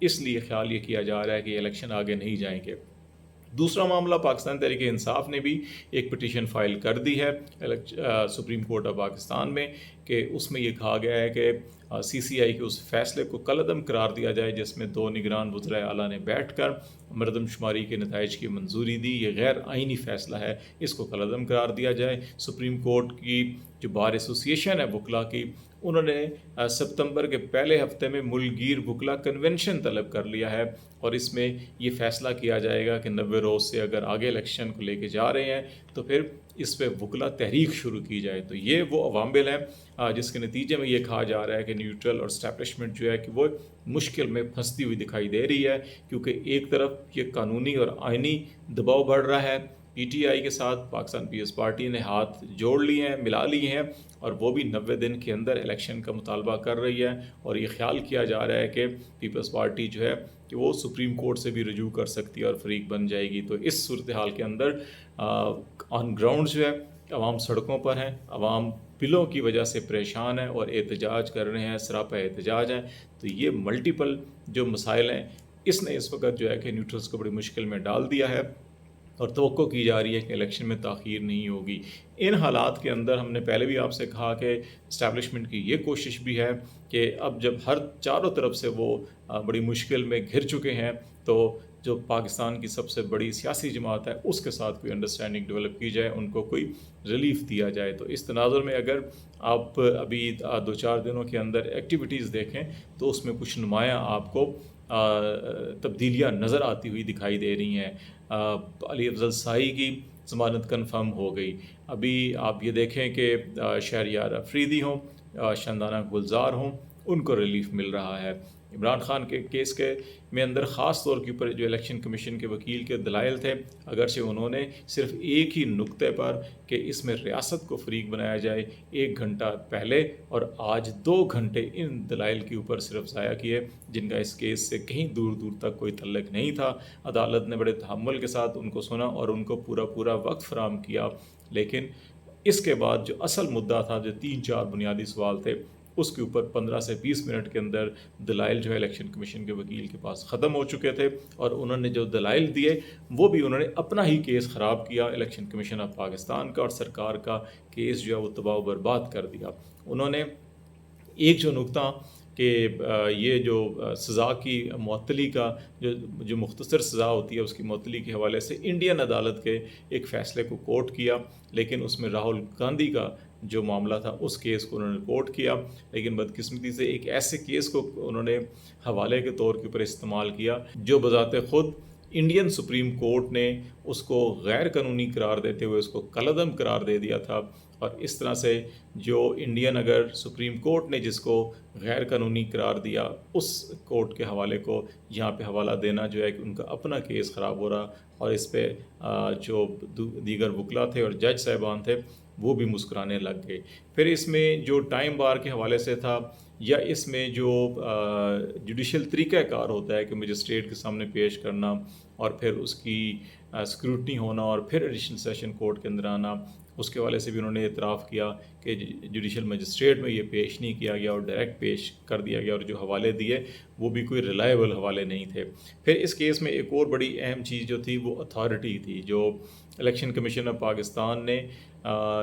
اس لیے خیال یہ کیا جا رہا ہے کہ یہ الیکشن آگے نہیں جائیں گے۔ دوسرا معاملہ، پاکستان تحریک انصاف نے بھی ایک پٹیشن فائل کر دی ہے سپریم کورٹ آف پاکستان میں، کہ اس میں یہ کہا گیا ہے کہ سی سی آئی کے اس فیصلے کو کالعدم قرار دیا جائے جس میں 2 نگران وزرائے اعلیٰ نے بیٹھ کر مردم شماری کے نتائج کی منظوری دی۔ یہ غیر آئینی فیصلہ ہے، اس کو کالعدم قرار دیا جائے۔ سپریم کورٹ کی جو بار ایسوسیشن ہے وکلا کی، انہوں نے ستمبر کے پہلے ہفتے میں ملک گیر وکلا کنونشن طلب کر لیا ہے، اور اس میں یہ فیصلہ کیا جائے گا کہ 90 روز سے اگر آگے الیکشن کو لے کے جا رہے ہیں تو پھر اس پہ وکلا تحریک شروع کی جائے۔ تو یہ وہ عوامل ہیں جس کے نتیجے میں یہ کہا جا رہا ہے کہ نیوٹرل اور اسٹیبلشمنٹ جو ہے کہ وہ مشکل میں پھنستی ہوئی دکھائی دے رہی ہے، کیونکہ ایک طرف یہ قانونی اور آئینی دباؤ بڑھ رہا ہے، پی ٹی آئی کے ساتھ پاکستان پیپلز پارٹی نے ہاتھ جوڑ لیے ہیں، ملا لیے ہیں، اور وہ بھی 90 دن کے اندر الیکشن کا مطالبہ کر رہی ہے، اور یہ خیال کیا جا رہا ہے کہ پیپلز پارٹی جو ہے کہ وہ سپریم کورٹ سے بھی رجوع کر سکتی ہے اور فریق بن جائے گی۔ تو اس صورتحال کے اندر آن گراؤنڈ جو ہے عوام سڑکوں پر ہیں، عوام بلوں کی وجہ سے پریشان ہیں اور احتجاج کر رہے ہیں، سراپا احتجاج ہیں۔ تو یہ ملٹیپل جو مسائل ہیں، اس نے اس وقت جو ہے کہ نیوٹرلز کو بڑی مشکل میں ڈال دیا ہے، اور توقع کی جا رہی ہے کہ الیکشن میں تاخیر نہیں ہوگی۔ ان حالات کے اندر ہم نے پہلے بھی آپ سے کہا کہ اسٹیبلشمنٹ کی یہ کوشش بھی ہے کہ اب جب ہر چاروں طرف سے وہ بڑی مشکل میں گھر چکے ہیں، تو جو پاکستان کی سب سے بڑی سیاسی جماعت ہے اس کے ساتھ کوئی انڈرسٹینڈنگ ڈیولپ کی جائے، ان کو کوئی ریلیف دیا جائے۔ تو اس تناظر میں اگر آپ ابھی 2-4 دنوں کے اندر ایکٹیویٹیز دیکھیں تو اس میں کچھ نمایاں آپ کو تبدیلیاں نظر آتی ہوئی دکھائی دے رہی ہیں۔ علی افضل سائی کی ضمانت کنفرم ہو گئی۔ ابھی آپ یہ دیکھیں کہ شہریار افریدی ہوں، شندانہ گلزار ہوں، ان کو ریلیف مل رہا ہے۔ عمران خان کے کیس کے میں اندر خاص طور کے اوپر جو الیکشن کمیشن کے وکیل کے دلائل تھے، اگرچہ انہوں نے صرف ایک ہی نقطے پر کہ اس میں ریاست کو فریق بنایا جائے 1 گھنٹہ پہلے اور آج 2 گھنٹے ان دلائل کے اوپر صرف ضائع کیے، جن کا اس کیس سے کہیں دور دور تک کوئی تعلق نہیں تھا۔ عدالت نے بڑے تحمل کے ساتھ ان کو سنا اور ان کو پورا وقت فراہم کیا، لیکن اس کے بعد جو اصل مدعا تھا، جو 3-4 بنیادی سوال تھے، اس کے اوپر 15 سے 20 منٹ کے اندر دلائل جو ہے الیکشن کمیشن کے وکیل کے پاس ختم ہو چکے تھے، اور انہوں نے جو دلائل دیے وہ بھی انہوں نے اپنا ہی کیس خراب کیا، الیکشن کمیشن آف پاکستان کا اور سرکار کا کیس جو ہے وہ تباہ و برباد کر دیا۔ انہوں نے ایک جو نقطہ کہ یہ جو سزا کی معطلی کا جو مختصر سزا ہوتی ہے اس کی معطلی کے حوالے سے انڈین عدالت کے ایک فیصلے کو کوٹ کیا، لیکن اس میں راہل گاندھی کا جو معاملہ تھا اس کیس کو انہوں نے کوٹ کیا، لیکن بدقسمتی سے ایک ایسے کیس کو انہوں نے حوالے کے طور کے اوپر استعمال کیا جو بذات خود انڈین سپریم کورٹ نے اس کو غیر قانونی قرار دیتے ہوئے اس کو کالعدم قرار دے دیا تھا، اور اس طرح سے جو انڈین اگر سپریم کورٹ نے جس کو غیر قانونی قرار دیا اس کورٹ کے حوالے کو یہاں پہ حوالہ دینا جو ہے کہ ان کا اپنا کیس خراب ہو رہا، اور اس پہ جو دیگر وکلا تھے اور جج صاحبان تھے وہ بھی مسکرانے لگ گئے۔ پھر اس میں جو ٹائم بار کے حوالے سے تھا، یا اس میں جو جوڈیشل طریقہ کار ہوتا ہے کہ مجسٹریٹ کے سامنے پیش کرنا اور پھر اس کی اسکروٹنی ہونا اور پھر ایڈیشنل سیشن کورٹ کے اندر آنا، اس کے حوالے سے بھی انہوں نے اعتراف کیا کہ جوڈیشل مجسٹریٹ میں یہ پیش نہیں کیا گیا اور ڈائریکٹ پیش کر دیا گیا، اور جو حوالے دیے وہ بھی کوئی ریلائبل حوالے نہیں تھے۔ پھر اس کیس میں ایک اور بڑی اہم چیز جو تھی وہ اتھارٹی تھی، جو الیکشن کمیشن آف پاکستان نے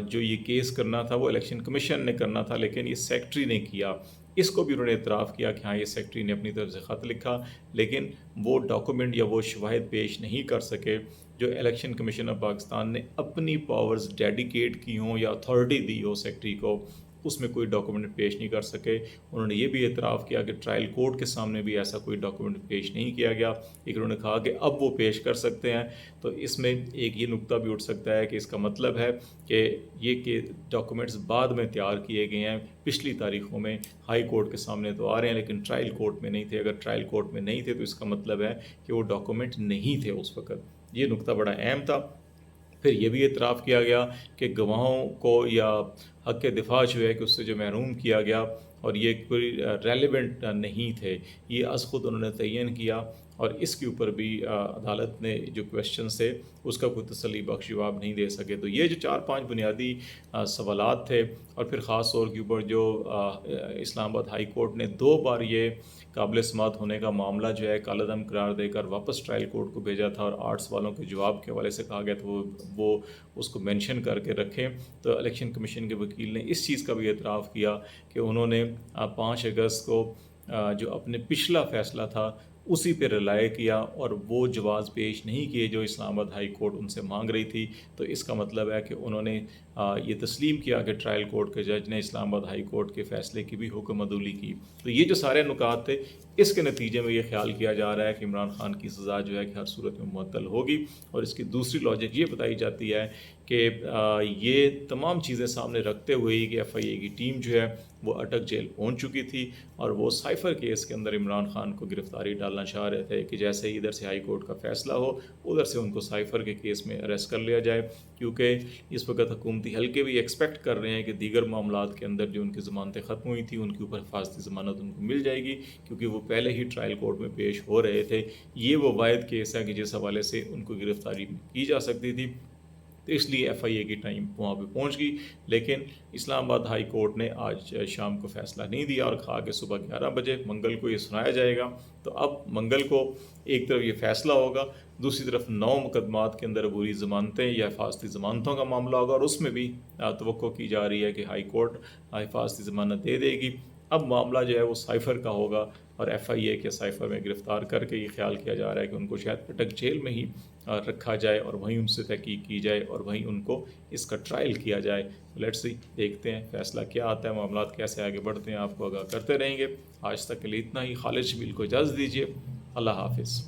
جو یہ کیس کرنا تھا وہ الیکشن کمیشن نے کرنا تھا، لیکن یہ سیکٹری نے کیا۔ اس کو بھی انہوں نے اعتراف کیا کہ ہاں یہ سیکٹری نے اپنی طرف سے خط لکھا، لیکن وہ ڈاکومنٹ یا وہ شواہد پیش نہیں کر سکے جو الیکشن کمیشن آف پاکستان نے اپنی پاورز ڈیڈیکیٹ کی ہوں یا اتھارٹی دی ہو سیکٹری کو، اس میں کوئی ڈاکومنٹ پیش نہیں کر سکے۔ انہوں نے یہ بھی اعتراف کیا کہ ٹرائل کورٹ کے سامنے بھی ایسا کوئی ڈاکومنٹ پیش نہیں کیا گیا، لیکن انہوں نے کہا کہ اب وہ پیش کر سکتے ہیں۔ تو اس میں ایک یہ نقطہ بھی اٹھ سکتا ہے کہ اس کا مطلب ہے کہ یہ کہ ڈاکومنٹس بعد میں تیار کیے گئے ہیں، پچھلی تاریخوں میں ہائی کورٹ کے سامنے تو آ رہے ہیں لیکن ٹرائل کورٹ میں نہیں تھے۔ اگر ٹرائل کورٹ میں نہیں تھے تو اس کا مطلب ہے کہ وہ ڈاکومنٹ نہیں تھے اس وقت۔ یہ نقطہ بڑا اہم تھا۔ پھر یہ بھی اعتراف کیا گیا کہ گواہوں کو یا حق دفاع جو ہے کہ اس سے جو محروم کیا گیا اور یہ کوئی ریلیونٹ نہیں تھے، یہ از خود انہوں نے تعین کیا، اور اس کے اوپر بھی عدالت نے جو کویشچنس تھے اس کا کوئی تسلی بخش جواب نہیں دے سکے۔ تو یہ جو 4-5 بنیادی سوالات تھے، اور پھر خاص طور کے اوپر جو اسلام آباد ہائی کورٹ نے 2 بار یہ قابل سماعت ہونے کا معاملہ جو ہے کالعدم قرار دے کر واپس ٹرائل کورٹ کو بھیجا تھا، اور 8 سوالوں کے جواب کے حوالے سے کہا گیا تھا وہ اس کو مینشن کر کے رکھیں۔ تو الیکشن کمیشن کے وکیل نے اس چیز کا بھی اعتراف کیا کہ انہوں نے 5 اگست کو جو اپنے پچھلا فیصلہ تھا اسی پہ رلائے کیا، اور وہ جواز پیش نہیں کیے جو اسلام آباد ہائی کورٹ ان سے مانگ رہی تھی۔ تو اس کا مطلب ہے کہ انہوں نے یہ تسلیم کیا کہ ٹرائل کورٹ کے جج نے اسلام آباد ہائی کورٹ کے فیصلے کی بھی حکم عدولی کی۔ تو یہ جو سارے نکات تھے، اس کے نتیجے میں یہ خیال کیا جا رہا ہے کہ عمران خان کی سزا جو ہے کہ ہر صورت میں معطل ہوگی۔ اور اس کی دوسری لاجک یہ بتائی جاتی ہے کہ یہ تمام چیزیں سامنے رکھتے ہوئے ہی کہ ایف آئی اے کی ٹیم جو ہے وہ اٹک جیل پہنچ چکی تھی، اور وہ سائفر کیس کے اندر عمران خان کو گرفتاری ڈالنا چاہ رہے تھے کہ جیسے ہی ادھر سے ہائی کورٹ کا فیصلہ ہو ادھر سے ان کو سائفر کے کیس میں اریسٹ کر لیا جائے، کیونکہ اس وقت حکومتی حلقے بھی ایکسپیکٹ کر رہے ہیں کہ دیگر معاملات کے اندر جو ان کی ضمانتیں ختم ہوئی تھیں ان کے اوپر حفاظتی ضمانت ان کو مل جائے گی، کیونکہ وہ پہلے ہی ٹرائل کورٹ میں پیش ہو رہے تھے۔ یہ وہ واحد کیس ہے کہ جس حوالے سے ان کو گرفتاری کی جا سکتی تھی، تو اس لیے ایف آئی اے کی ٹائم وہاں پہ پہنچ گئی۔ لیکن اسلام آباد ہائی کورٹ نے آج شام کو فیصلہ نہیں دیا، اور کہا کہ صبح 11 بجے منگل کو یہ سنایا جائے گا۔ تو اب منگل کو ایک طرف یہ فیصلہ ہوگا، دوسری طرف 9 مقدمات کے اندر عبوری ضمانتیں یا حفاظتی ضمانتوں کا معاملہ ہوگا، اور اس میں بھی توقع کی جا رہی ہے کہ ہائی کورٹ حفاظتی ضمانت دے دے گی۔ اب معاملہ جو ہے وہ سائفر کا ہوگا، اور ایف آئی اے کے سائفر میں گرفتار کر کے یہ خیال کیا جا رہا ہے کہ ان کو شاید اٹک جیل میں ہی رکھا جائے، اور وہیں ان سے تحقیق کی جائے، اور وہیں ان کو اس کا ٹرائل کیا جائے۔ لیٹس سی، دیکھتے ہیں فیصلہ کیا آتا ہے، معاملات کیسے آگے بڑھتے ہیں، آپ کو آگاہ کرتے رہیں گے۔ آج تک کے لیے اتنا ہی۔ خالد شبیل کو اجازت دیجیے، اللہ حافظ۔